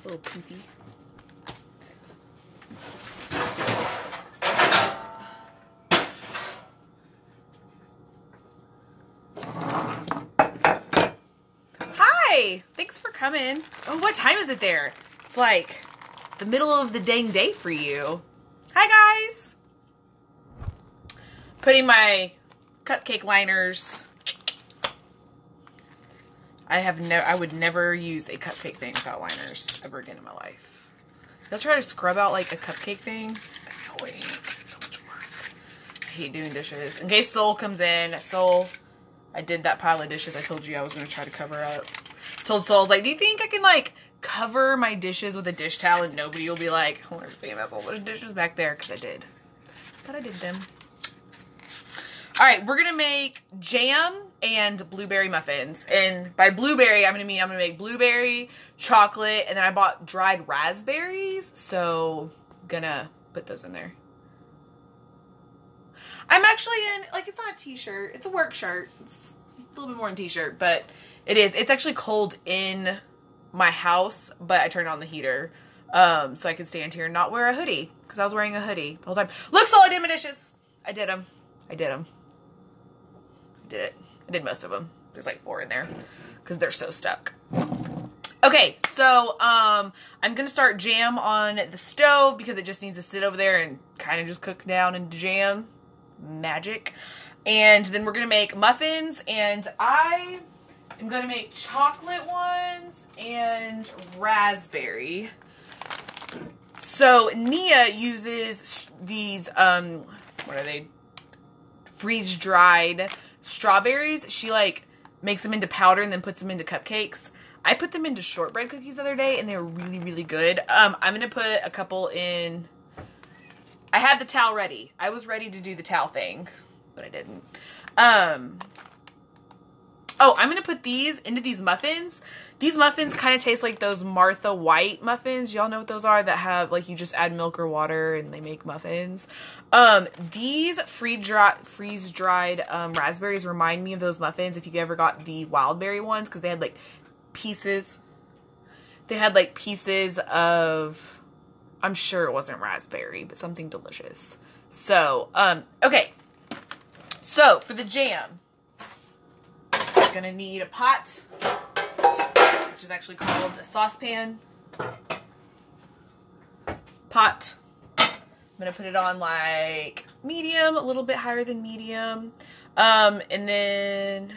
a little poofy. Hi! Thanks for coming. Oh, what time is it there? It's like the middle of the dang day for you. Hi, guys! Putting my cupcake liners. I would never use a cupcake thing without liners ever again in my life. I'll try to scrub out like a cupcake thing. Annoying. It's so much work. I hate doing dishes. In case Soul comes in. Soul, I did that pile of dishes I told you I was going to try to cover up. Told Soul, I was like, do you think I can like cover my dishes with a dish towel and nobody will be like, oh, there's famous, there's dishes back there? Because I did. But I did them. Alright, we're going to make jam and blueberry muffins. And by blueberry, I'm going to make blueberry, chocolate, and then I bought dried raspberries. So, I'm going to put those in there. I'm actually in, like, it's not a t-shirt. It's a work shirt. It's a little bit more than t-shirt, but it is. It's actually cold in my house, but I turned on the heater so I could stand here and not wear a hoodie. Because I was wearing a hoodie the whole time. Look, Soul, I did my dishes. I did them. I did them. Did it. I did most of them. There's like 4 in there because they're so stuck. Okay, so I'm gonna start jam on the stove because it just needs to sit over there and kind of just cook down into jam magic. And then we're gonna make muffins, and I am gonna make chocolate ones and raspberry. So Nia uses these what are they? Freeze-dried strawberries. She like makes them into powder and then puts them into cupcakes. I put them into shortbread cookies the other day and they were really, really good. I'm gonna put a couple in. I had the towel ready. I was ready to do the towel thing, but I didn't. Oh, I'm gonna put these into these muffins. These muffins kind of taste like those Martha White muffins. Y'all know what those are that have, like, you just add milk or water and they make muffins. These freeze-dried raspberries remind me of those muffins if you ever got the wild berry ones, because they had, like, pieces. They had, like, pieces of, I'm sure it wasn't raspberry, but something delicious. So, okay. So, for the jam, I'm gonna need a pot, which is actually called a saucepan. Pot. I'm gonna put it on like medium, a little bit higher than medium. And then,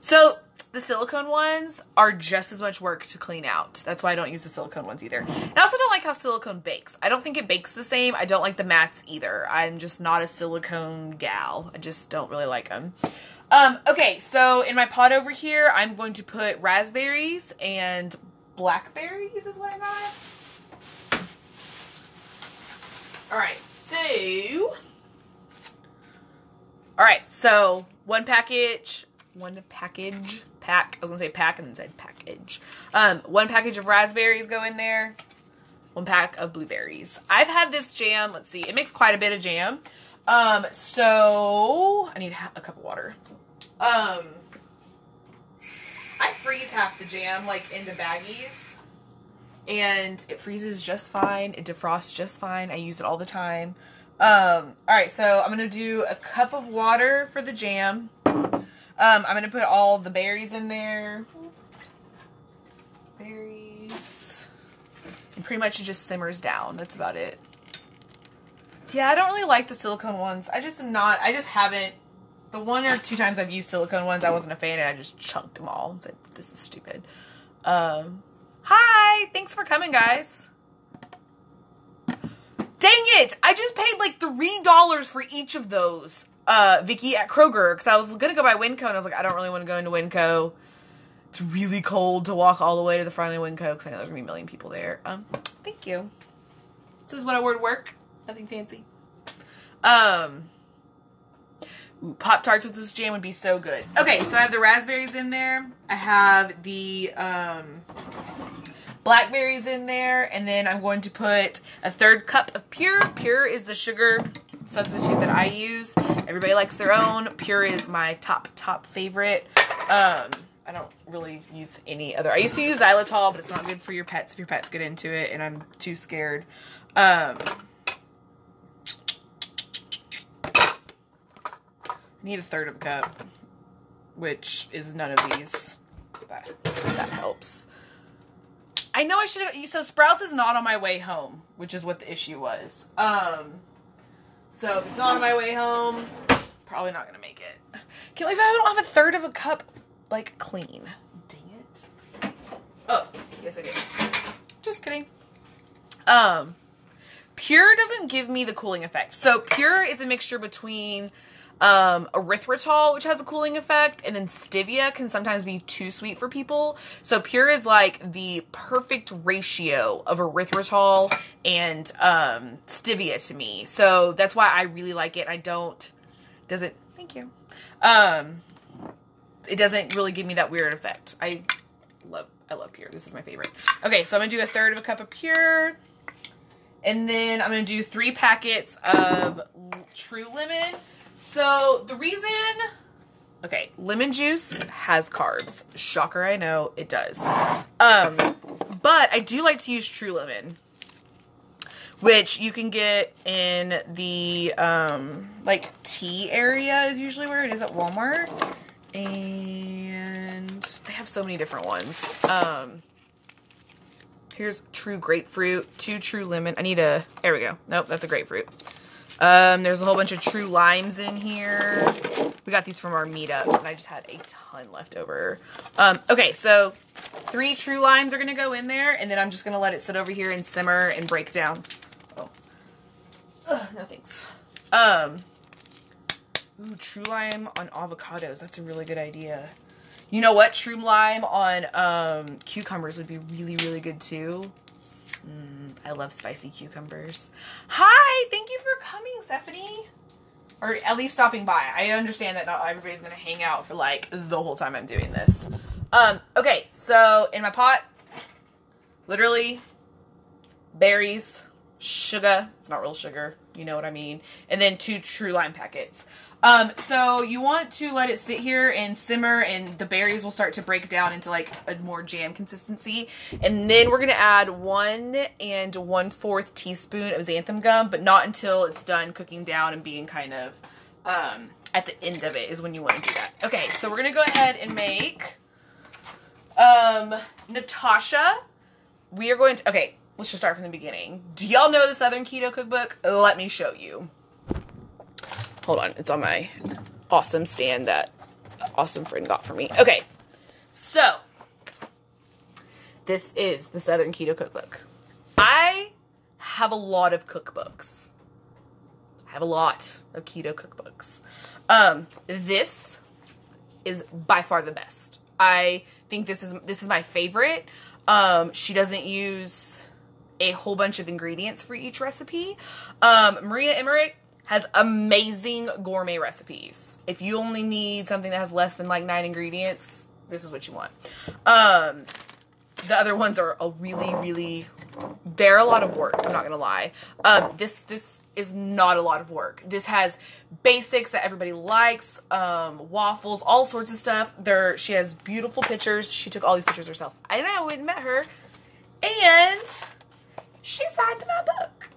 so the silicone ones are just as much work to clean out. That's why I don't use the silicone ones either. And I also don't like how silicone bakes. I don't think it bakes the same. I don't like the mats either. I'm just not a silicone gal. I just don't really like them. Okay, so in my pot over here, I'm going to put raspberries and blackberries is what I got. Alright, so one package, pack, I was gonna say pack and then said package. One package of raspberries go in there, 1 pack of blueberries. I've had this jam, let's see, it makes quite a bit of jam. So I need a cup of water. I freeze half the jam like into baggies and it freezes just fine. It defrosts just fine. I use it all the time. Alright, so I'm going to do a cup of water for the jam. I'm going to put all the berries in there. Berries. And pretty much it just simmers down. That's about it. Yeah, I don't really like the silicone ones. I just haven't. The 1 or 2 times I've used silicone ones, I wasn't a fan and I just chunked them all and said, this is stupid. Hi! Thanks for coming, guys. Dang it! I just paid like $3 for each of those, Vicky, at Kroger, because I was going to go by Winco and I was like, I don't really want to go into Winco. It's really cold to walk all the way to the front of Winco because I know there's going to be a million people there. Thank you. This is what I would work. Nothing fancy. Ooh, Pop-Tarts with this jam would be so good. Okay, so I have the raspberries in there. I have the blackberries in there. And then I'm going to put a 1/3 cup of Pure. Pure is the sugar substitute that I use. Everybody likes their own. Pure is my top favorite. I don't really use any other. I used to use xylitol, but it's not good for your pets if your pets get into it, and I'm too scared. I need 1/3 of a cup, which is none of these. That helps. I know I should have. So Sprouts is not on my way home, which is what the issue was. So if it's not on my way home, probably not gonna make it. Can't believe I don't have 1/3 of a cup, like, clean. Dang it. Oh, yes I did. Just kidding. Pure doesn't give me the cooling effect. So Pure is a mixture between erythritol, which has a cooling effect, and then stevia can sometimes be too sweet for people. So Pure is like the perfect ratio of erythritol and stevia to me. So that's why I really like it. Thank you. It doesn't really give me that weird effect. I love Pure. This is my favorite. Okay, so I'm gonna do 1/3 of a cup of Pure. And then I'm going to do 3 packets of True Lemon. So the reason, okay, lemon juice has carbs. Shocker, I know, it does. But I do like to use True Lemon, which you can get in the, like, tea area is usually where it is at Walmart. And they have so many different ones. Here's True Grapefruit, 2 True Lemon. There we go. Nope, that's a grapefruit. There's a whole bunch of True Limes in here. We got these from our meetup, and I just had a ton left over. Okay, so 3 True Limes are gonna go in there, and then I'm just gonna let it sit over here and simmer and break down. Oh. No thanks. Ooh, True Lime on avocados. That's a really good idea. You know what? True Lime on cucumbers would be really, really good too. I love spicy cucumbers. Hi! Thank you for coming, Stephanie. Or at least stopping by. I understand that not everybody's going to hang out for like the whole time I'm doing this. Okay, so in my pot, literally, berries, sugar. It's not real sugar. You know what I mean. And then 2 True Lime packets. So you want to let it sit here and simmer, and the berries will start to break down into like a more jam consistency. And then we're going to add 1 1/4 teaspoon of xanthan gum, but not until it's done cooking down and being kind of, at the end of it is when you want to do that. Okay, so we're going to go ahead and make, Natasha. We are going to, okay, let's just start from the beginning. Do y'all know the Southern Keto Cookbook? Let me show you. Hold on, it's on my awesome stand that an awesome friend got for me. Okay, so this is the Southern Keto Cookbook. I have a lot of cookbooks. I have a lot of keto cookbooks. This is by far the best. I think this is my favorite. She doesn't use a whole bunch of ingredients for each recipe. Maria Emmerich has amazing gourmet recipes. If you only need something that has less than like 9 ingredients, this is what you want. The other ones are they're a lot of work, I'm not gonna lie. This is not a lot of work. This has basics that everybody likes, waffles, all sorts of stuff. She has beautiful pictures. She took all these pictures herself. I went and met her, and she signed my book.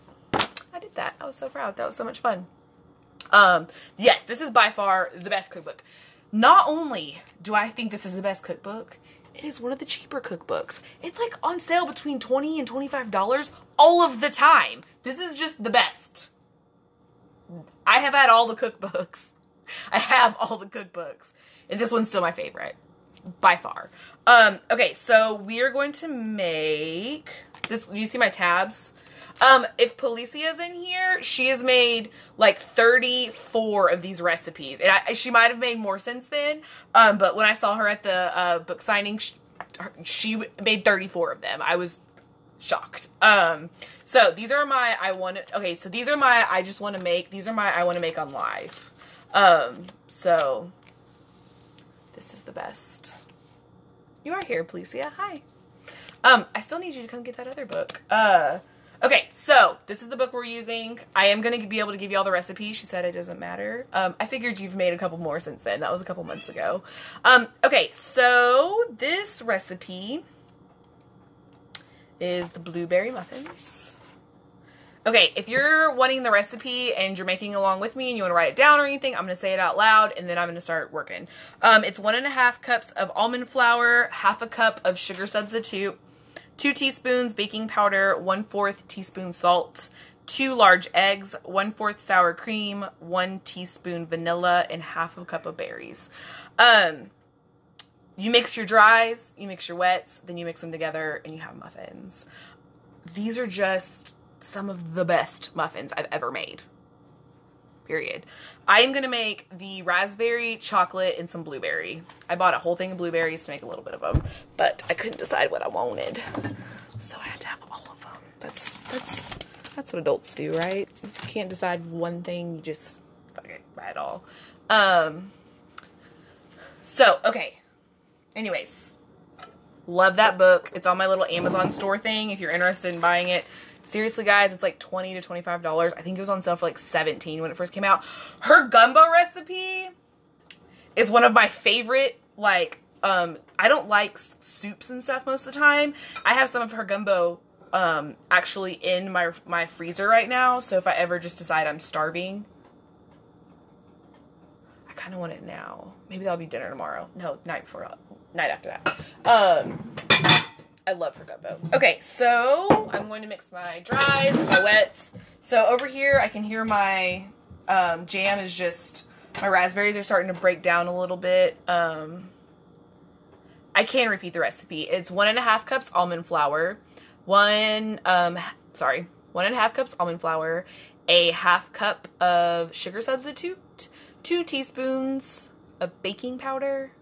I did that. I was so proud. That was so much fun. Yes, this is by far the best cookbook. Not only do I think this is the best cookbook, it is one of the cheaper cookbooks. It's like on sale between $20 and $25 all of the time. This is just the best. I have had all the cookbooks. I have all the cookbooks. And this one's still my favorite. By far. Okay, so we are going to make this. Do you see my tabs? If Policia's in here, she has made like 34 of these recipes. And she might have made more since then. But when I saw her at the book signing, she made 34 of them. I was shocked. So these are my these are my I just want to make. These are my I want to make on live. So this is the best. You are here, Policia. Hi. I still need you to come get that other book. Okay, so this is the book we're using. I am going to be able to give you all the recipes. She said it doesn't matter. I figured you've made a couple more since then. That was a couple months ago. Okay, so this recipe is the blueberry muffins. Okay, if you're wanting the recipe and you're making along with me and you want to write it down or anything, I'm going to say it out loud and then I'm going to start working. It's 1.5 cups of almond flour, 1/2 cup of sugar substitute, 2 teaspoons baking powder, 1/4 teaspoon salt, 2 large eggs, 1/4 sour cream, 1 teaspoon vanilla, and 1/2 cup of berries. You mix your dries, you mix your wets, then you mix them together and you have muffins. These are just some of the best muffins I've ever made. Period. I am going to make the raspberry, chocolate, and some blueberry. I bought a whole thing of blueberries to make a little bit of them, but I couldn't decide what I wanted. So I had to have all of them. That's what adults do, right? If you can't decide one thing, you just fuck it, buy it all. So, okay. Anyways, love that book. It's on my little Amazon store thing if you're interested in buying it. Seriously, guys, it's like $20 to $25. I think it was on sale for like $17 when it first came out. Her gumbo recipe is one of my favorite, like, I don't like soups and stuff most of the time. I have some of her gumbo actually in my freezer right now, so if I ever just decide I'm starving, I kind of want it now. Maybe that'll be dinner tomorrow. No, night after that. I love her gumbo. Okay, so I'm going to mix my dries, my wets. So over here, I can hear my jam is just, my raspberries are starting to break down a little bit. I can repeat the recipe. It's 1.5 cups almond flour, 1.5 cups almond flour, a 1/2 cup of sugar substitute, 2 teaspoons of baking powder.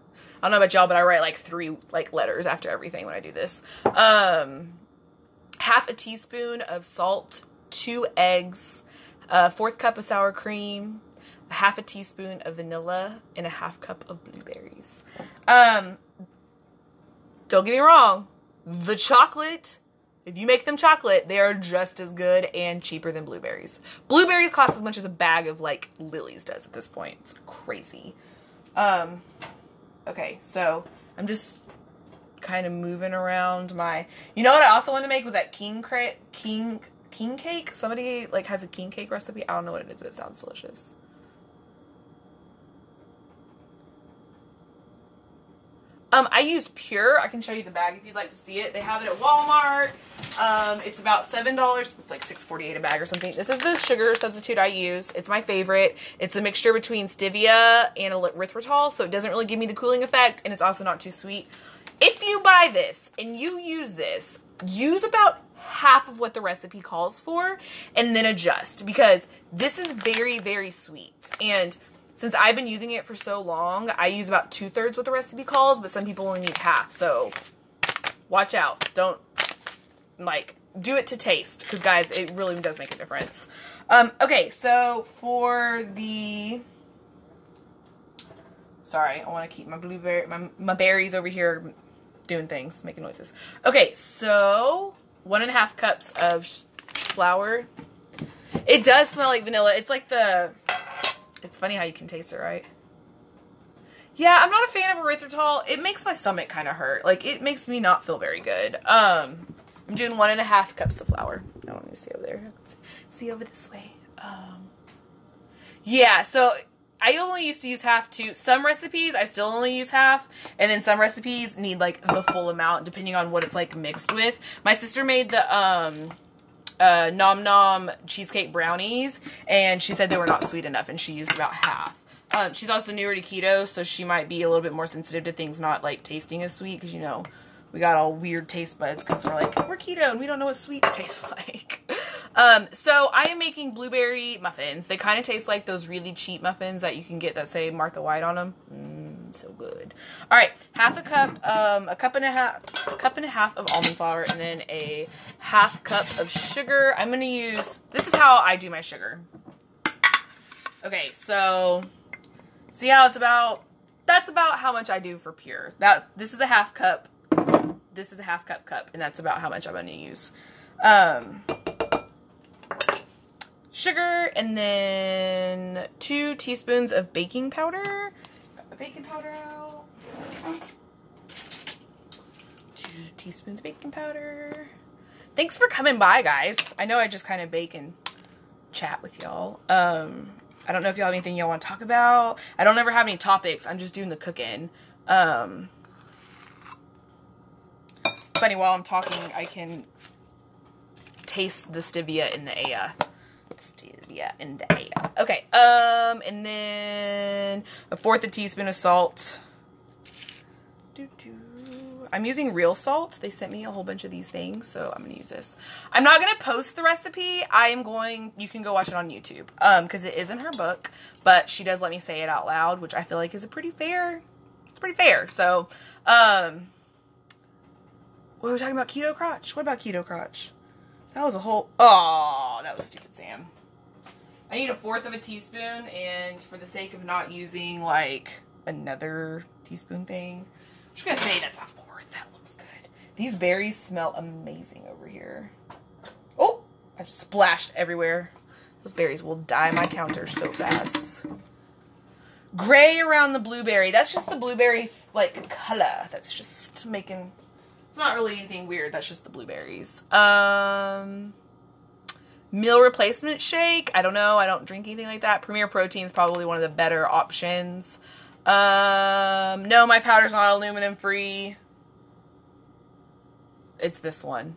I don't know about y'all, but I write like 3 letters after everything when I do this. 1/2 teaspoon of salt, 2 eggs, 1/4 cup of sour cream, 1/2 teaspoon of vanilla, and 1/2 cup of blueberries. Don't get me wrong, the chocolate, if you make them chocolate, they are just as good and cheaper than blueberries. Blueberries cost as much as a bag of like Lily's does at this point. It's crazy. Okay, so I'm just kind of moving around my, you know what I also wanted to make was that king cake. Somebody like has a king cake recipe. I don't know what it is, but it sounds delicious. I use Pure. I can show you the bag if you'd like to see it. They have it at Walmart. It's about $7. It's like $6.48 a bag or something. This is the sugar substitute I use. It's my favorite. It's a mixture between stevia and erythritol, so it doesn't really give me the cooling effect, and it's also not too sweet. If you buy this and you use this, use about half of what the recipe calls for, and then adjust, because this is very, very sweet. And since I've been using it for so long, I use about 2/3 what the recipe calls, but some people only need half. So watch out. Don't, like, do it to taste, because guys, it really does make a difference. Okay, so for the, sorry, I want to keep my blueberry, my berries over here doing things, making noises. Okay, so 1.5 cups of flour. It does smell like vanilla. It's like the, it's funny how you can taste it, right? Yeah, I'm not a fan of erythritol. It makes my stomach kind of hurt. Like, it makes me not feel very good. I'm doing 1.5 cups of flour. I don't need to see over there. See over this way. Yeah, so I only used to use half too. Some recipes, I still only use half. And then some recipes need, like, the full amount, depending on what it's, like, mixed with. My sister made the, Nom Nom cheesecake brownies, and she said they were not sweet enough, and she used about half. She's also newer to keto, so she might be a little bit more sensitive to things not like tasting as sweet, because, you know, we got all weird taste buds because we're like, we're keto and we don't know what sweets taste like. So I am making blueberry muffins. They kind of taste like those really cheap muffins that you can get that say Martha White on them. So good. All right, half a cup, a cup and a half of almond flour, and then a 1/2 cup of sugar. I'm going to use, this is how I do my sugar. Okay, so see how it's about, that's about how much I do for Pure. This is a 1/2 cup. This is a 1/2 cup, and that's about how much I'm going to use. sugar, and then 2 teaspoons of baking powder. Got the baking powder out. 2 teaspoons baking powder. Thanks for coming by, guys. I know I just kind of bake and chat with y'all. I don't know if y'all have anything y'all want to talk about. I don't ever have any topics. I'm just doing the cooking. Funny, while I'm talking, I can taste the stevia in the air. Stevia in the air. Okay, and then 1/4 teaspoon of salt. I'm using real salt. They sent me a whole bunch of these things, so I'm gonna use this. I'm not gonna post the recipe. You can go watch it on YouTube, because it is in her book, but she does let me say it out loud, which I feel like is pretty fair. So, what were we talking about? Keto crotch? What about keto crotch? That was that was stupid, Sam. I need 1/4 teaspoon, and for the sake of not using, like, another teaspoon thing, I'm just gonna say that's a 1/4. That looks good. These berries smell amazing over here. Oh, I just splashed everywhere. Those berries will dye my counter so fast. Gray around the blueberry. That's just the blueberry, like, color. That's just making... It's not really anything weird. That's just the blueberries. Meal replacement shake. I don't know. I don't drink anything like that. Premier Protein is probably one of the better options. No, my powder's not aluminum free. It's this one.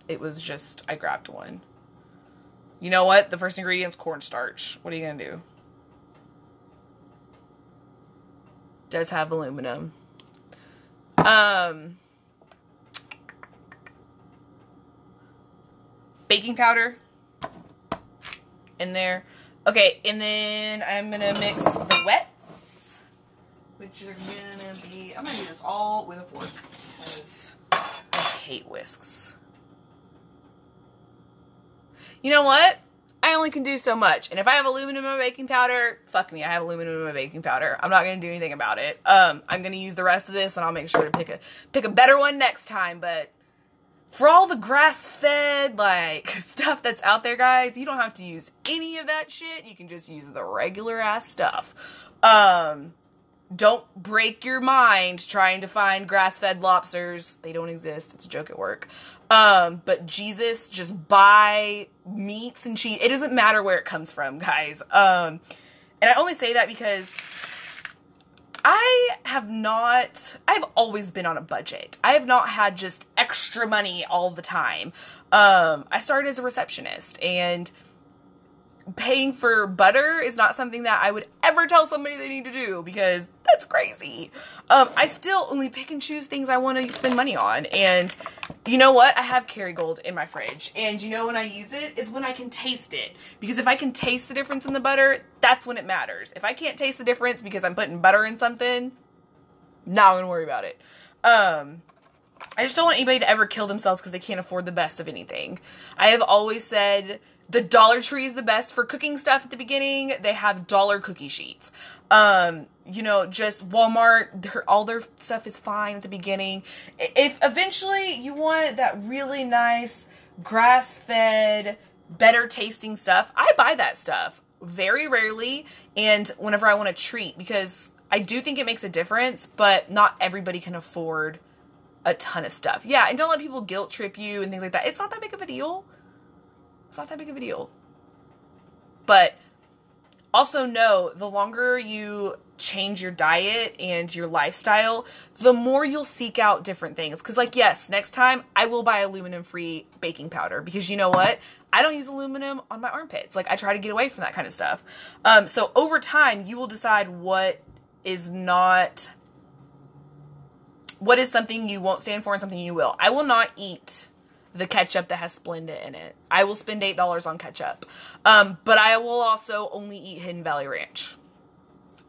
It was just, I grabbed one. You know what? The first ingredient's cornstarch. What are you gonna do? Does have aluminum. Baking powder in there. Okay, and then I'm gonna mix the wets, which are gonna be, I'm gonna do this all with a fork because I hate whisks. You know what? I only can do so much. And if I have aluminum in my baking powder, fuck me, I have aluminum in my baking powder. I'm not going to do anything about it. I'm going to use the rest of this, and I'll make sure to pick a better one next time. But for all the grass-fed, like, stuff that's out there, guys, you don't have to use any of that shit. You can just use the regular-ass stuff. Don't break your mind trying to find grass-fed lobsters. They don't exist. It's a joke at work. But Jesus, just buy meats and cheese. It doesn't matter where it comes from, guys. And I only say that because I've always been on a budget. I have not had just extra money all the time. I started as a receptionist, and paying for butter is not something that I would ever tell somebody they need to do, because that's crazy. I still only pick and choose things I want to spend money on. And you know what? I have Kerrygold in my fridge. And you know when I use it is when I can taste it. Because if I can taste the difference in the butter, that's when it matters. If I can't taste the difference because I'm putting butter in something, not gonna worry about it. I just don't want anybody to ever kill themselves because they can't afford the best of anything. I have always said the Dollar Tree is the best for cooking stuff at the beginning. They have dollar cookie sheets. You know, just Walmart, all their stuff is fine at the beginning. If eventually you want that really nice, grass-fed, better tasting stuff, I buy that stuff very rarely and whenever I want to treat, because I do think it makes a difference, but not everybody can afford a ton of stuff. Yeah, and don't let people guilt trip you and things like that. It's not that big of a deal. It's not that big of a deal. But also know, the longer you change your diet and your lifestyle, the more you'll seek out different things. Because, like, yes, next time I will buy aluminum-free baking powder. Because you know what? I don't use aluminum on my armpits. Like, I try to get away from that kind of stuff. So over time, you will decide what is something you won't stand for and something you will. I will not eat the ketchup that has Splenda in it. I will spend $8 on ketchup. But I will also only eat Hidden Valley Ranch.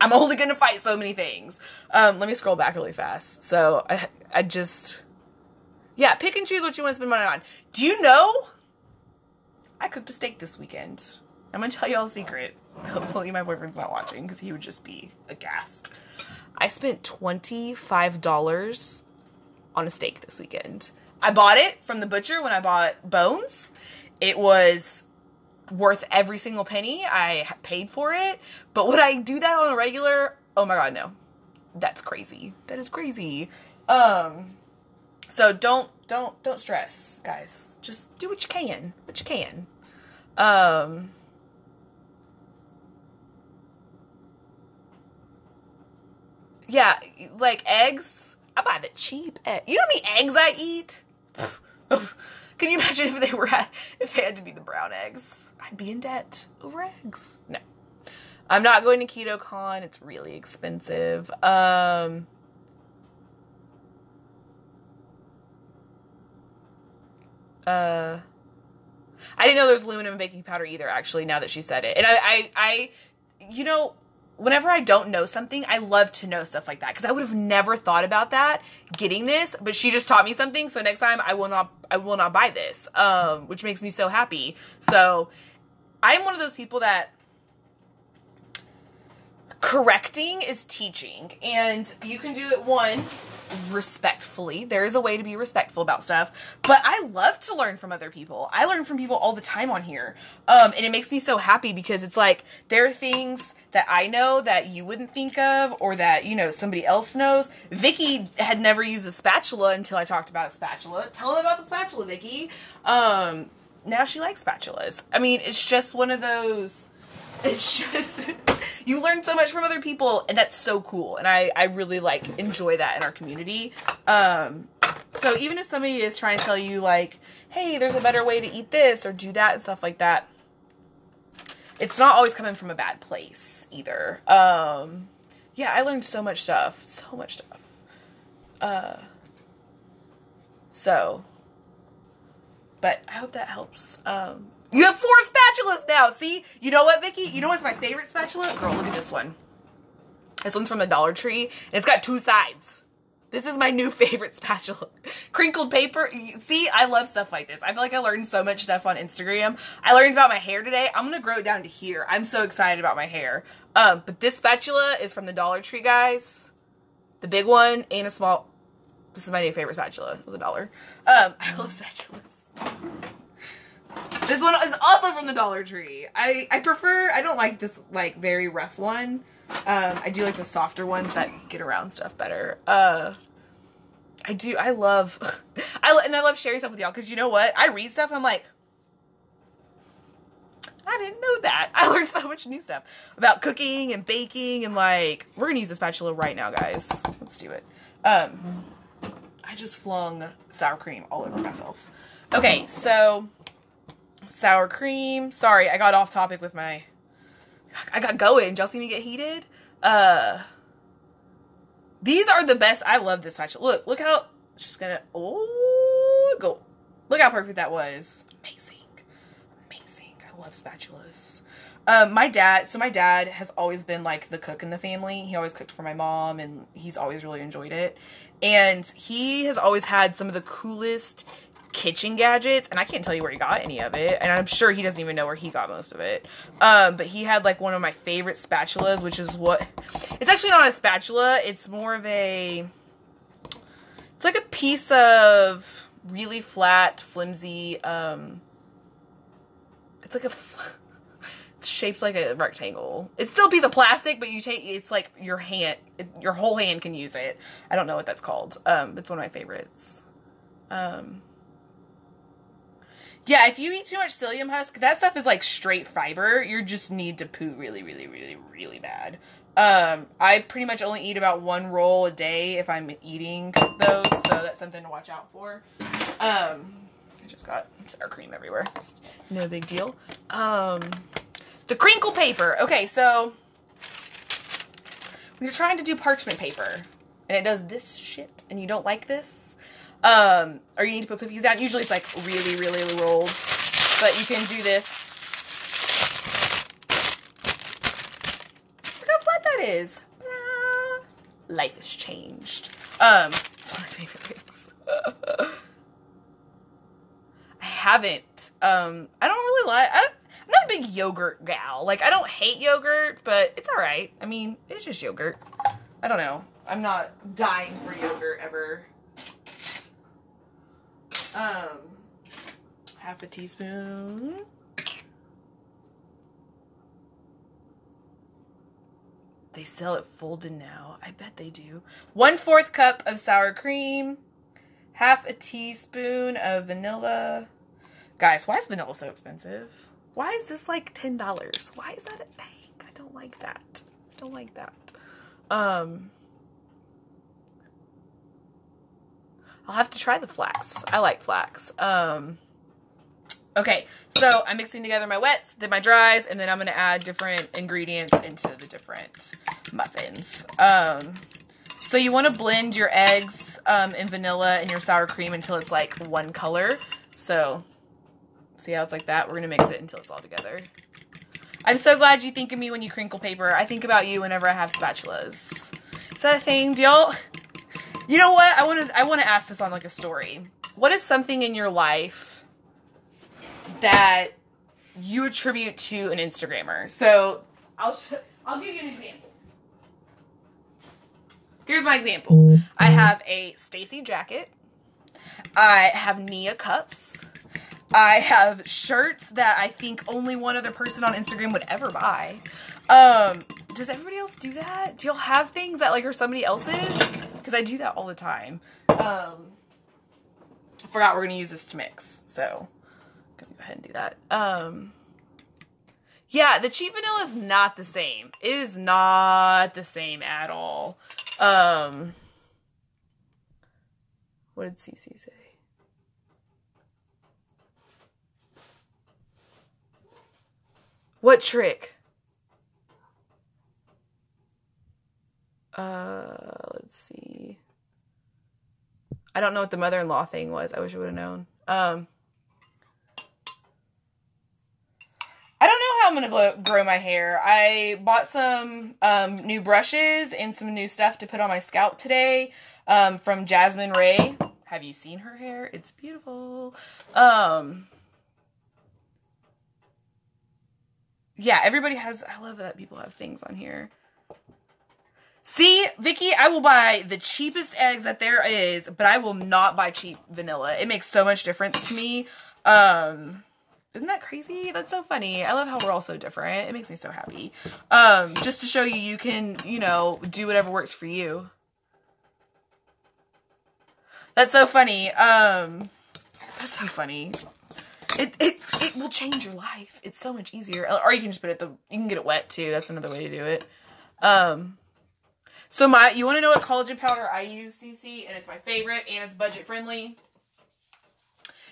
I'm only going to fight so many things. Let me scroll back really fast. So I just, yeah, pick and choose what you want to spend money on. Do you know I cooked a steak this weekend? I'm going to tell y'all a secret. Hopefully my boyfriend's not watching because he would just be aghast. I spent $25 on a steak this weekend. I bought it from the butcher when I bought bones. It was worth every single penny. I paid for it. But would I do that on a regular? Oh my God, no. That's crazy. That is crazy. So don't stress, guys. Just do what you can. What you can. Yeah, like eggs. I buy the cheap egg. You know how many eggs I eat? Can you imagine if they had to be the brown eggs? I'd be in debt over eggs. No. I'm not going to KetoCon. It's really expensive. I didn't know there was aluminum in baking powder either, actually, now that she said it. And I you know, whenever I don't know something, I love to know stuff like that, because I would have never thought about that getting this, but she just taught me something, so next time I will not buy this, which makes me so happy. So I'm one of those people that correcting is teaching, and you can do it, one, respectfully. There is a way to be respectful about stuff, but I love to learn from other people. I learn from people all the time on here, and it makes me so happy, because it's like there are things that I know that you wouldn't think of, or that, you know, somebody else knows. Vicky had never used a spatula until I talked about a spatula. Tell them about the spatula, Vicky. Now she likes spatulas. I mean, it's just one of those, it's just, you learn so much from other people, and that's so cool. And I really, like, enjoy that in our community. So even if somebody is trying to tell you, like, hey, there's a better way to eat this or do that and stuff like that, it's not always coming from a bad place either. Yeah, I learned so much stuff. So much stuff. But I hope that helps. You have 4 spatulas now. See? You know what, Vicky? You know what's my favorite spatula? Girl, look at this one. This one's from the Dollar Tree, and it's got 2 sides. This is my new favorite spatula. Crinkled paper. See, I love stuff like this. I feel like I learned so much stuff on Instagram. I learned about my hair today. I'm going to grow it down to here. I'm so excited about my hair. But this spatula is from the Dollar Tree, guys. The big one and a small. This is my new favorite spatula. It was $1. I love spatulas. This one is also from the Dollar Tree. I don't like this, like, very rough one. I do like the softer ones that get around stuff better. I love sharing stuff with y'all, because you know what? I read stuff and I'm like, I didn't know that. I learned so much new stuff about cooking and baking, and like, we're gonna use a spatula right now, guys. Let's do it. I just flung sour cream all over myself. Okay, so sour cream. Sorry, I got off topic with my, I got going. Did y'all see me get heated? These are the best. I love this spatula. Look how, just gonna, go. Look how perfect that was. Amazing. Amazing. I love spatulas. My dad has always been like the cook in the family. He always cooked for my mom, and he's always really enjoyed it. And he has always had some of the coolest kitchen gadgets, and I can't tell you where he got any of it, and I'm sure he doesn't even know where he got most of it. But he had like one of my favorite spatulas, which is it's actually not a spatula, it's more of it's like a piece of really flat, flimsy, it's like it's shaped like a rectangle. It's still a piece of plastic, but it's like your whole hand can use it. I don't know what that's called. It's one of my favorites. Yeah, if you eat too much psyllium husk, that stuff is like straight fiber. You just need to poo really, really, really, really bad. I pretty much only eat about 1 roll a day if I'm eating those, so that's something to watch out for. I just got sour cream everywhere. No big deal. The crinkle paper. Okay, so when you're trying to do parchment paper and it does this shit and you don't like this, or you need to put cookies down. Usually it's like really, really rolled, but you can do this. Look how flat that is. Life has changed. It's one of my favorite things. I haven't. I don't really like. I'm not a big yogurt gal. Like, I don't hate yogurt, but it's all right. I mean, it's just yogurt. I don't know. I'm not dying for yogurt ever. Half a teaspoon. They sell it folded now. I bet they do. 1/4 cup of sour cream. Half a teaspoon of vanilla. Guys, why is vanilla so expensive? Why is this like $10? Why is that a thing? I don't like that. I don't like that. I'll have to try the flax. I like flax. Okay, so I'm mixing together my wets, then my dries, and then I'm going to add different ingredients into the different muffins. So you want to blend your eggs and vanilla and your sour cream until it's like one color. So see how it's like that? We're going to mix it until it's all together. I'm so glad you think of me when you crinkle paper. I think about you whenever I have spatulas. Is that a thing? Do y'all... You know what? I want to ask this on like a story. What is something in your life that you attribute to an Instagrammer? So I'll give you an example. Here's my example. I have a Stacy jacket. I have Nia cups. I have shirts that I think only one other person on Instagram would ever buy. Does everybody else do that? Do y'all have things that like are somebody else's? Because I do that all the time. I forgot we're gonna use this to mix, so I'm gonna go ahead and do that. Yeah, the cheap vanilla is not the same. It is not the same at all. What did Cece say? What trick? Let's see. I don't know what the mother-in-law thing was. I wish I would have known. I don't know how I'm going to grow my hair. I bought some new brushes and some new stuff to put on my scalp today from Jasmine Ray. Have you seen her hair? It's beautiful. Yeah, everybody has... I love that people have things on here. See, Vicky, I will buy the cheapest eggs that there is, but I will not buy cheap vanilla. It makes so much difference to me. Isn't that crazy? That's so funny. I love how we're all so different. It makes me so happy. Just to show you, you can, you know, do whatever works for you. That's so funny. That's so funny. It will change your life. It's so much easier. Or you can just put it, you can get it wet too. That's another way to do it. So you want to know what collagen powder I use, Cece? And it's my favorite and it's budget friendly.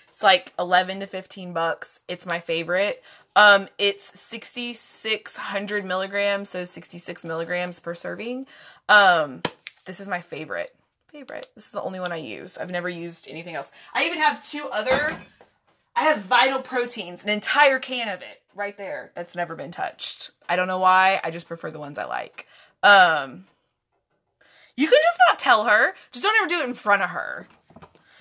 It's like 11 to 15 bucks. It's my favorite. It's 6,600 milligrams, so 66 milligrams per serving. This is my favorite. This is the only one I use. I've never used anything else. I even have I have Vital Proteins, an entire can of it right there. That's never been touched. I don't know why. I just prefer the ones I like. You can just not tell her. Just don't ever do it in front of her.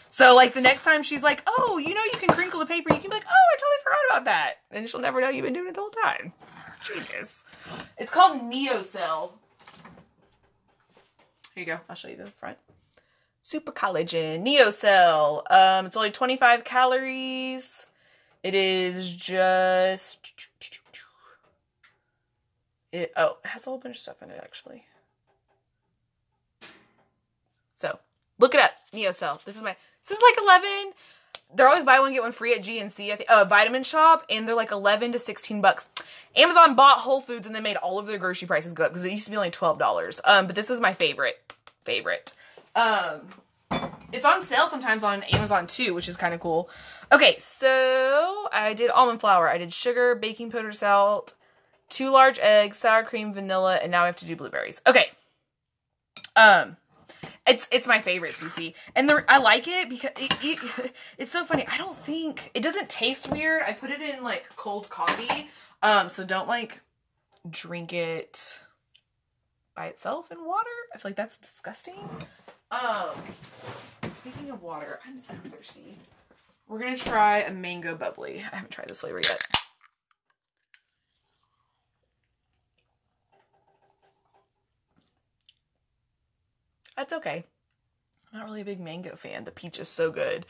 So, like, the next time she's like, oh, you know you can crinkle the paper, you can be like, oh, I totally forgot about that. And she'll never know you've been doing it the whole time. Jesus. It's called NeoCell. Here you go. I'll show you the front. Super collagen. NeoCell. It's only 25 calories. It is just... it has a whole bunch of stuff in it, actually. So, look it up. NeoCell. This is like 11. They're always buy one, get one free at GNC, I think. Vitamin Shop, and they're like 11 to 16 bucks. Amazon bought Whole Foods and they made all of their grocery prices go up because it used to be only $12. But this is my favorite. It's on sale sometimes on Amazon too, which is kind of cool. Okay, so I did almond flour. I did sugar, baking powder, salt, 2 large eggs, sour cream, vanilla, and now I have to do blueberries. Okay. It's my favorite, Cece. And I like it because it's so funny. I don't think... It doesn't taste weird. I put it in, like, cold coffee. So don't, like, drink it by itself in water. I feel like that's disgusting. Speaking of water, I'm so thirsty. We're going to try a mango bubbly. I haven't tried this flavor yet. That's okay. I'm not really a big mango fan. The peach is so good.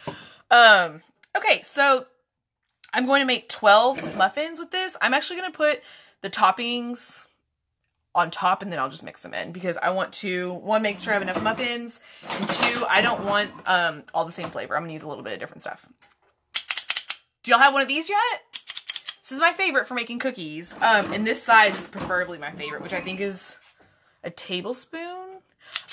Okay, so I'm going to make 12 muffins with this. I'm actually going to put the toppings on top, and then I'll just mix them in because I want to, one, make sure I have enough muffins, and two, I don't want all the same flavor. I'm gonna use a little bit of different stuff. Do y'all have one of these yet? This is my favorite for making cookies. And this size is preferably my favorite, which I think is a tablespoon.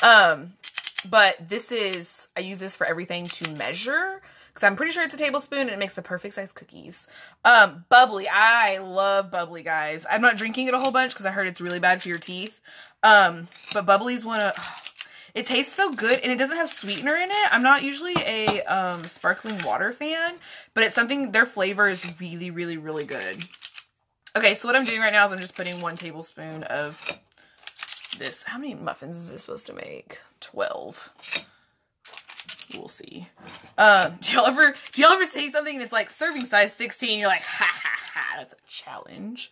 But this is, I use this for everything to measure because I'm pretty sure it's a tablespoon and it makes the perfect size cookies. Bubbly. I love bubbly, guys. I'm not drinking it a whole bunch because I heard it's really bad for your teeth. But bubbly's one of, it tastes so good and it doesn't have sweetener in it. I'm not usually a sparkling water fan, but it's something, their flavor is really, really, really good. Okay, so what I'm doing right now is I'm just putting 1 tablespoon of this. How many muffins is this supposed to make? 12. We'll see. Do y'all ever say something and it's like serving size 16? You're like, ha ha ha, that's a challenge.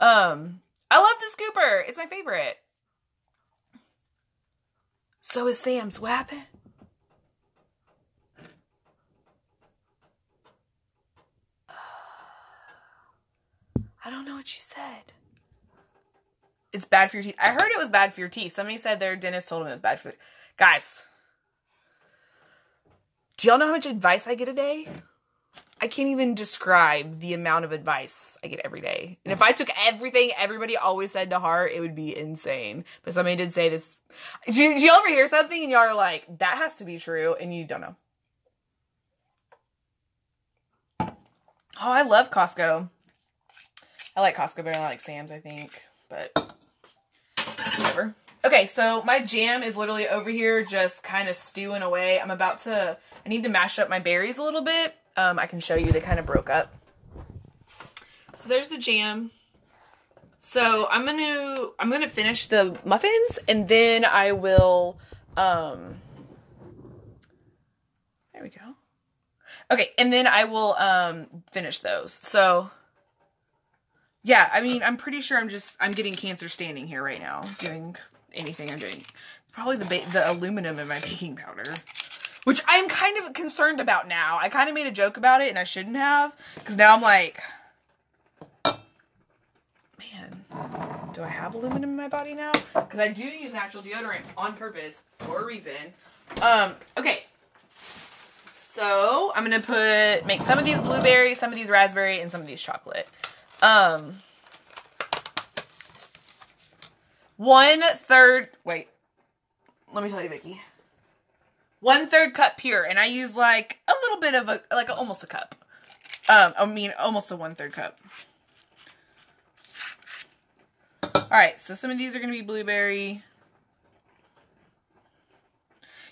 I love the scooper. It's my favorite. So is Sam's. What happened? I don't know what you said. It's bad for your teeth. I heard it was bad for your teeth. Somebody said their dentist told them it was bad for... Guys. Do y'all know how much advice I get a day? I can't even describe the amount of advice I get every day. And if I took everything everybody always said to heart, it would be insane. But somebody did say this. Do y'all ever hear something and y'all are like, that has to be true, and you don't know? Oh, I love Costco. I like Costco better than I like Sam's, I think. But whatever. Okay, so my jam is literally over here just kind of stewing away. I need to mash up my berries a little bit. I can show you, they kind of broke up. So there's the jam. So I'm gonna finish the muffins and then I will, there we go. Okay, and then I will, finish those. So, yeah, I mean, I'm pretty sure I'm getting cancer standing here right now, doing anything I'm doing. It's probably the aluminum in my baking powder. Which I'm kind of concerned about now. I kind of made a joke about it and I shouldn't have. Because now I'm like, man, do I have aluminum in my body now? Because I do use natural deodorant on purpose for a reason. Okay. So I'm going to make some of these blueberry, some of these raspberry, and some of these chocolate. 1/3, wait, let me tell you, Vicky. 1/3 cup pure, and I use like a little bit of almost a cup. I mean, almost a 1/3 cup. All right, so some of these are going to be blueberry.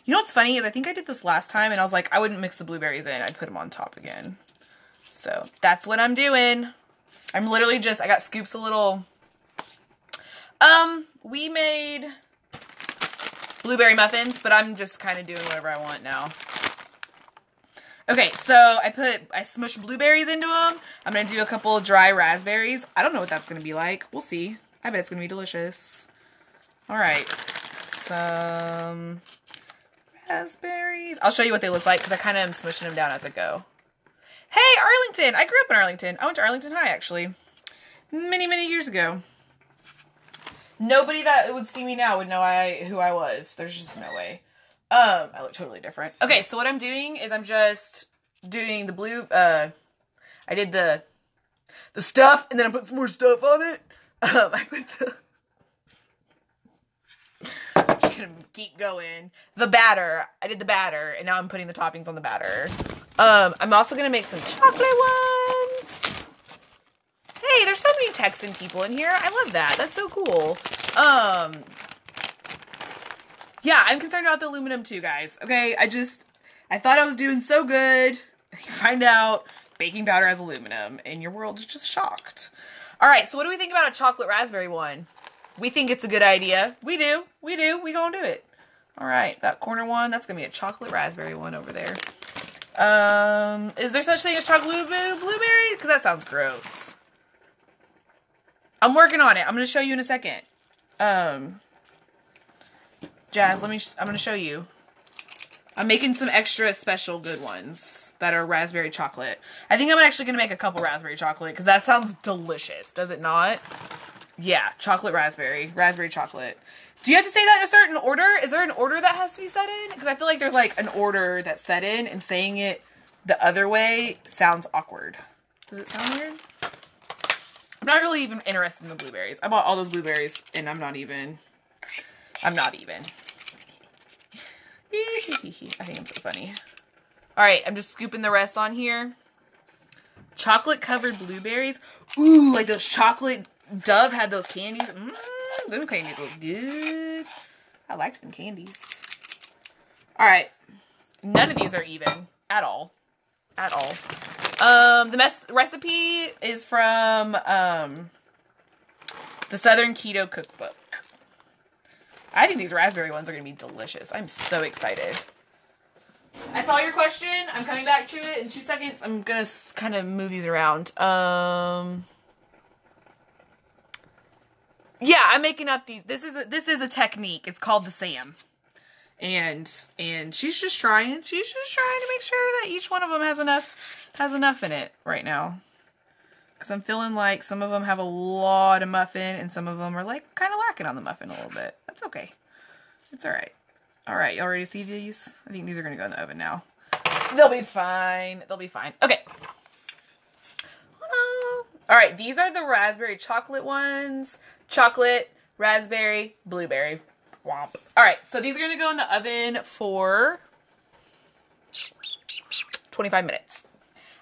You know what's funny is I think I did this last time, and I was like, I wouldn't mix the blueberries in. I'd put them on top again. So that's what I'm doing. I'm literally just, I got scoops a little. We made blueberry muffins, but I'm just kind of doing whatever I want now. Okay, so I smushed blueberries into them. I'm going to do a couple of dry raspberries. I don't know what that's going to be like. We'll see. I bet it's going to be delicious. All right. Some raspberries. I'll show you what they look like because I kind of am smushing them down as I go. Hey, Arlington. I grew up in Arlington. I went to Arlington High, actually. Many, many years ago. Nobody that would see me now would know who I was. There's just no way. I look totally different. Okay, so what I'm doing is I'm just doing the blue, I did the stuff, and then I put some more stuff on it. I put I'm gonna keep going. The batter. I did the batter, and now I'm putting the toppings on the batter. I'm also gonna make some chocolate ones. Hey, there's so many Texan people in here. I love that. That's so cool. Yeah, I'm concerned about the aluminum too, guys. Okay, I thought I was doing so good. You find out baking powder has aluminum, and your world's just shocked. All right, so what do we think about a chocolate raspberry one? We think it's a good idea. We do. We gonna do it. All right, that corner one, that's gonna be a chocolate raspberry one over there. Is there such thing as chocolate blueberry? Because that sounds gross. I'm working on it. I'm going to show you in a second. Jazz, I'm going to show you. I'm making some extra special good ones that are raspberry chocolate. I think I'm actually going to make a couple raspberry chocolate because that sounds delicious. Does it not? Yeah, chocolate raspberry. Raspberry chocolate. Do you have to say that in a certain order? Is there an order that has to be set in? Because I feel like there's like an order that's set in, and saying it the other way sounds awkward. Does it sound weird? I'm not really even interested in the blueberries. I bought all those blueberries, and I'm not even. I think I'm so funny. All right, I'm just scooping the rest on here. Chocolate covered blueberries. Ooh, like those chocolate Dove had those candies. Them candies look good. I liked them candies. All right, none of these are even at all. At all. The recipe is from the Southern Keto Cookbook. I think these raspberry ones are going to be delicious. I'm so excited. I saw your question. I'm coming back to it in 2 seconds. I'm going to kind of move these around. Yeah, I'm making up these. This is a technique. It's called the Sam. And she's just trying. She's just trying to make sure that each one of them has enough in it right now. Because I'm feeling like some of them have a lot of muffin, and some of them are like kind of lacking on the muffin a little bit. That's okay. It's all right. All right, y'all ready to see these? I think these are gonna go in the oven now. They'll be fine. They'll be fine. Okay. All right, these are the raspberry chocolate ones. Chocolate, raspberry, blueberry. Womp. All right, so these are gonna go in the oven for 25 minutes.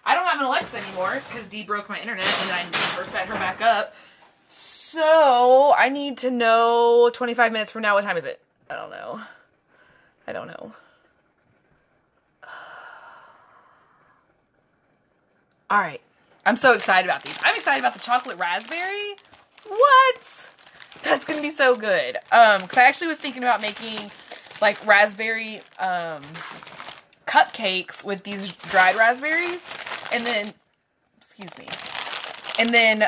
I don't have an Alexa anymore because Dee broke my internet and I never set her back up. So I need to know 25 minutes from now. What time is it? I don't know. All right. I'm so excited about these. I'm excited about the chocolate raspberry. What? That's going to be so good. Because I actually was thinking about making like raspberry cupcakes with these dried raspberries. And then, excuse me. And then,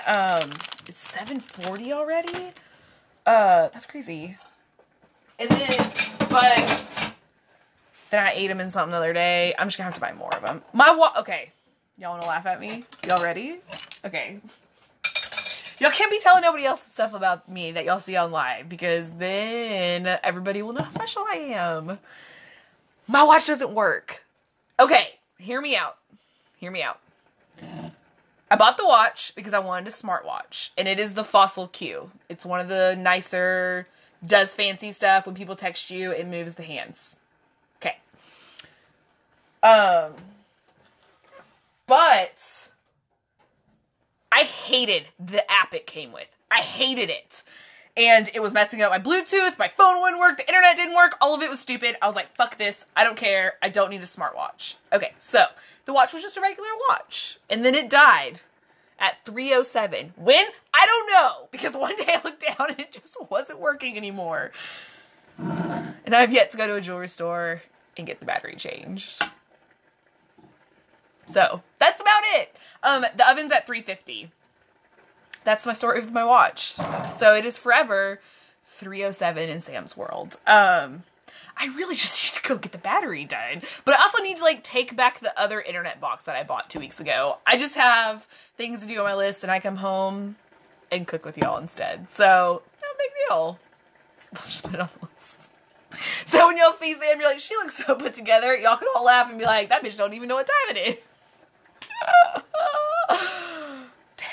it's 7:40 already? That's crazy. And then, but then I ate them in something the other day. I'm just gonna have to buy more of them. Okay. Y'all wanna laugh at me? Y'all ready? Okay. Y'all can't be telling nobody else stuff about me that y'all see on live, because then everybody will know how special I am. My watch doesn't work. Okay, hear me out. Hear me out. I bought the watch because I wanted a smartwatch, and it is the Fossil Q. It's one of the nicer, does fancy stuff. When people text you, it moves the hands. Okay. But I hated the app it came with. I hated it. And it was messing up my Bluetooth, my phone wouldn't work, the internet didn't work, all of it was stupid. I was like, fuck this, I don't care, I don't need a smartwatch. Okay, so the watch was just a regular watch. And then it died at 3:07. When? I don't know. Because one day I looked down and it just wasn't working anymore. And I've yet to go to a jewelry store and get the battery changed. So, that's about it. The oven's at 350. That's my story with my watch. So it is forever 3:07 in Sam's world. I really just need to go get the battery done. But I also need to like take back the other internet box that I bought 2 weeks ago. I just have things to do on my list, and I come home and cook with y'all instead. So, no big deal. I'll just put it on the list. So when y'all see Sam, you're like, she looks so put together. Y'all can all laugh and be like, that bitch don't even know what time it is. Dang,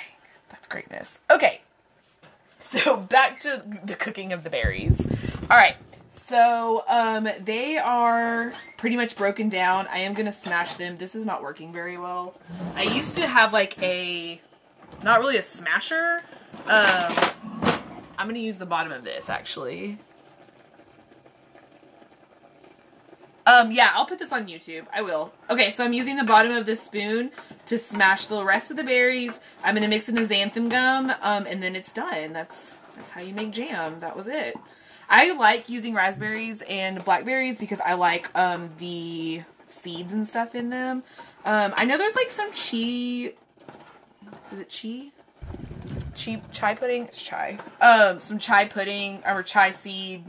that's greatness. Okay, so back to the cooking of the berries. All right, so they are pretty much broken down. I am gonna smash them. This is not working very well. I used to have like not really a smasher. I'm gonna use the bottom of this actually. Yeah, I'll put this on YouTube. I will. Okay, so I'm using the bottom of this spoon to smash the rest of the berries. I'm gonna mix in the xanthan gum, and then it's done. That's how you make jam. That was it. I like using raspberries and blackberries because I like the seeds and stuff in them. I know there's like some is it chai pudding? It's chai. Some chai pudding or chai seed.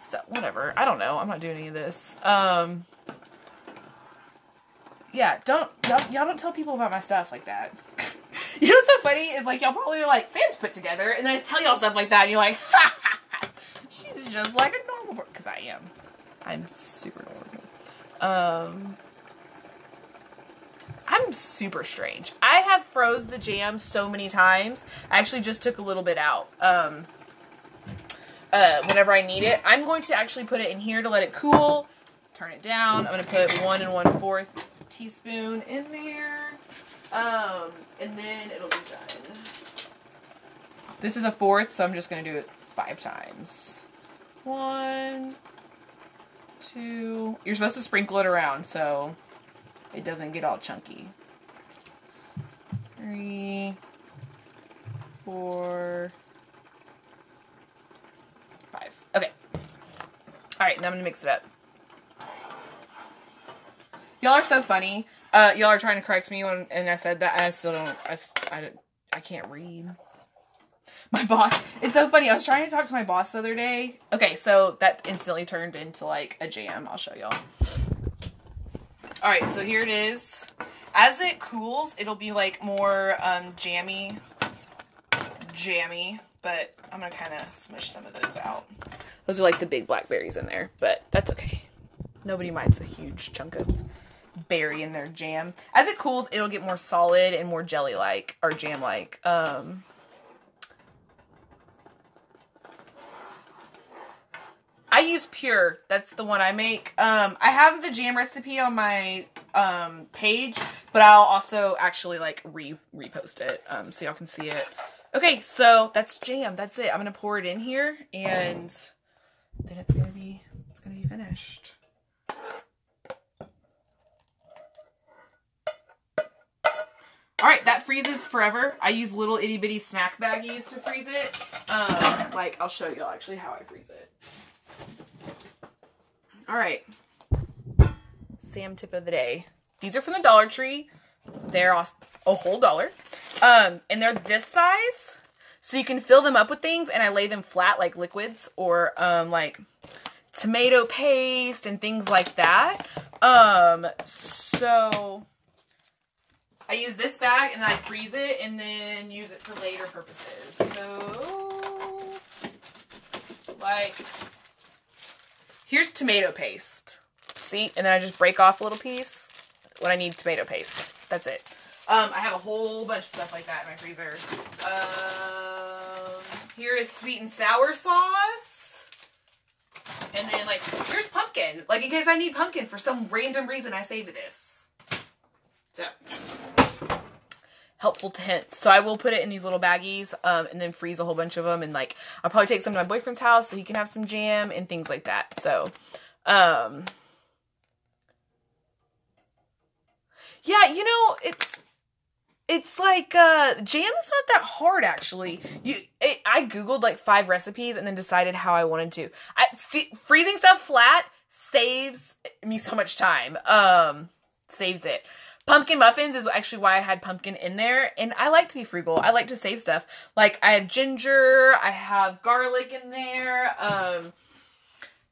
So, whatever. I don't know. I'm not doing any of this. Yeah, y'all don't tell people about my stuff like that. You know what's so funny is like y'all probably are like, Sam's put together, and then I tell y'all stuff like that, and you're like, ha ha ha, she's just like a normal person. Because I am. I'm super normal. I'm super strange. I have froze the jam so many times. I actually just took a little bit out. Whenever I need it. I'm going to actually put it in here to let it cool. Turn it down. I'm going to put 1 1/4 teaspoon in there. And then it'll be done. This is a 1/4, so I'm just going to do it 5 times. 1, 2. You're supposed to sprinkle it around so it doesn't get all chunky. 3, 4, 5. Okay. Alright, now I'm going to mix it up. Y'all are so funny. Y'all are trying to correct me when, and I said that. I still don't, I can't read. My boss, it's so funny. I was trying to talk to my boss the other day. Okay, so that instantly turned into like a jam. I'll show y'all. Alright, so here it is. As it cools, it'll be like more jammy, but I'm going to kind of smush some of those out. Those are like the big blackberries in there, but that's okay. Nobody minds a huge chunk of berry in their jam. As it cools, it'll get more solid and more jelly-like, or jam-like. I use Pure. That's the one I make. I have the jam recipe on my page, but I'll also actually like repost it so y'all can see it. Okay, so that's jam. That's it. I'm gonna pour it in here, and then it's gonna be finished. All right, that freezes forever. I use little itty bitty snack baggies to freeze it. Like I'll show y'all actually how I freeze it. All right, Sam tip of the day. These are from the Dollar Tree. They're a whole $1. And they're this size, so you can fill them up with things, and I lay them flat like liquids or like tomato paste and things like that. So I use this bag and I freeze it and then use it for later purposes. So like here's tomato paste. See? And then I just break off a little piece when I need tomato paste. That's it. I have a whole bunch of stuff like that in my freezer. Here is sweet and sour sauce. And then, like, here's pumpkin. Like, in case I need pumpkin for some random reason, I saved this. So, helpful to hint. So I will put it in these little baggies and then freeze a whole bunch of them. And, like, I'll probably take some to my boyfriend's house so he can have some jam and things like that. So, yeah, you know, it's like, jam is not that hard, actually. I Googled, like, 5 recipes and then decided how I wanted to. Freezing stuff flat saves me so much time. Saves it. Pumpkin muffins is actually why I had pumpkin in there. And I like to be frugal. I like to save stuff. Like, I have ginger. I have garlic in there.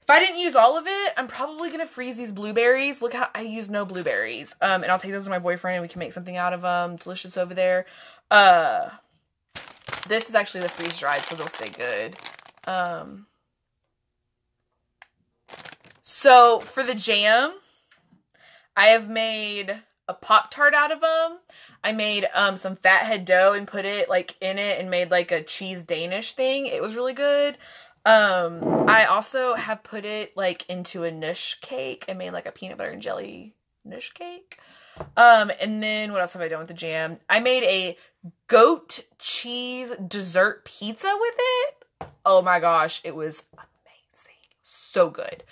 If I didn't use all of it, I'm probably going to freeze these blueberries. Look how I use no blueberries. And I'll take those to my boyfriend and we can make something out of them. Delicious over there. This is actually the freeze-dried, so they'll stay good. So for the jam, I have made a Pop-Tart out of them. I made some fathead dough and put it like in it and made like a cheese Danish thing. It was really good. I also have put it like into a noosh cake and made like a peanut butter and jelly noosh cake. And then what else have I done with the jam? I made a goat cheese dessert pizza with it. Oh my gosh, it was amazing. So good.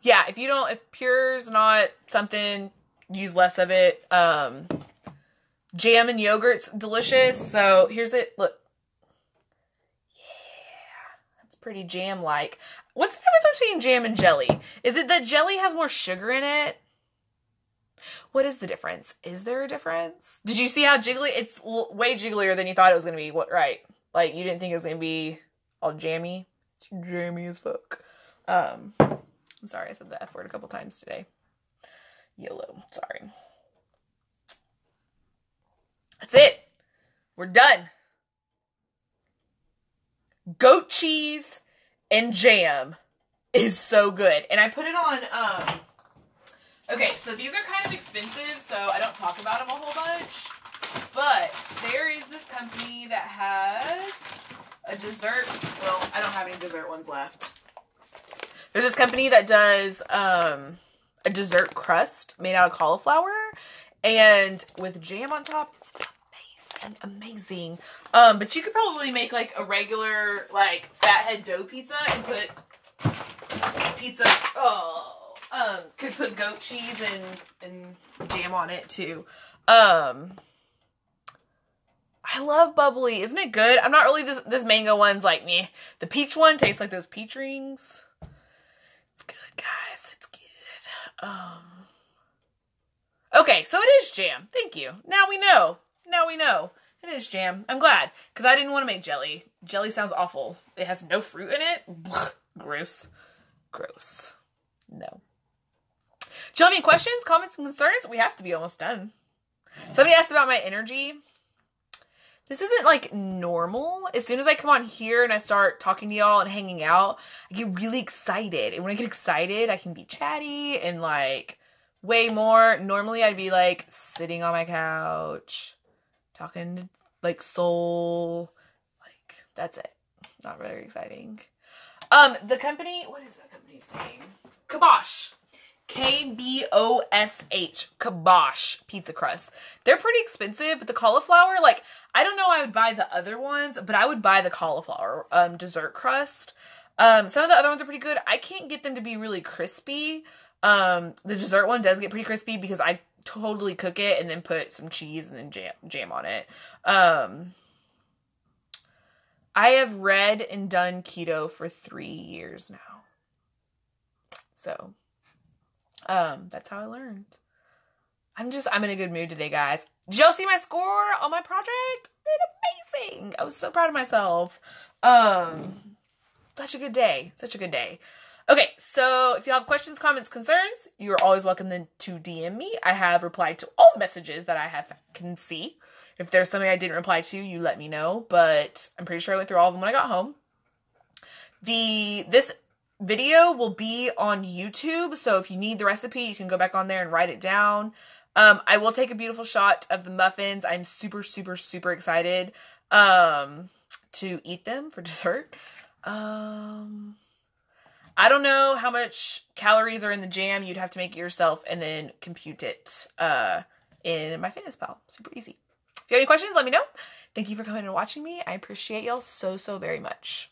Yeah, if Pure's not something, use less of it. Jam and yogurt's delicious. So here's it. Look. Yeah. That's pretty jam-like. What's the difference between jam and jelly? Is it that jelly has more sugar in it? What is the difference? Is there a difference? Did you see how jiggly? It's way jigglier than you thought it was going to be. What, right? Like, you didn't think it was going to be all jammy? It's jammy as fuck. I'm sorry, I said the F word a couple times today. YOLO. Sorry. That's it. We're done. Goat cheese and jam is so good. And I put it on, okay, so these are kind of expensive, so I don't talk about them a whole bunch. But there is this company that has a dessert. Well, I don't have any dessert ones left. There's this company that does a dessert crust made out of cauliflower. And with jam on top, it's amazing. But you could probably make like a regular like fathead dough pizza and put could put goat cheese and jam on it too. I love bubbly. Isn't it good? I'm not really this mango one's like meh. The peach one tastes like those peach rings. It's good, guys. It's good. Okay, so it is jam. Thank you. Now we know. It is jam. I'm glad. Because I didn't want to make jelly. Jelly sounds awful. It has no fruit in it. Blech. Gross. Gross. No. Do you have any questions, comments, and concerns? We have to be almost done. Somebody asked about my energy. This isn't like normal. As soon as I come on here and I start talking to y'all and hanging out, I get really excited. And when I get excited, I can be chatty and like way more. Normally I'd be like sitting on my couch, talking to like soul. Like that's it. Not very exciting. The company, what is that company's name? Kibosh. K-B-O-S-H. Kibosh pizza crust. They're pretty expensive, but the cauliflower, like, I don't know I would buy the other ones, but I would buy the cauliflower dessert crust. Some of the other ones are pretty good. I can't get them to be really crispy. The dessert one does get pretty crispy because I totally cook it and then put some cheese and then jam on it. I have read and done keto for 3 years now. So, that's how I learned. I'm in a good mood today, guys. Did y'all see my score on my project? It did amazing. I was so proud of myself. Such a good day. Such a good day. Okay, so if you have questions, comments, concerns, you're always welcome then to DM me. I have replied to all the messages that I can see. If there's something I didn't reply to, you let me know. But I'm pretty sure I went through all of them when I got home. This video will be on YouTube, so if you need the recipe, you can go back on there and write it down. I will take a beautiful shot of the muffins. I'm super, super, super excited to eat them for dessert. I don't know how much calories are in the jam. You'd have to make it yourself and then compute it in MyFitnessPal. Super easy. If you have any questions, let me know. Thank you for coming and watching me. I appreciate y'all so, so very much.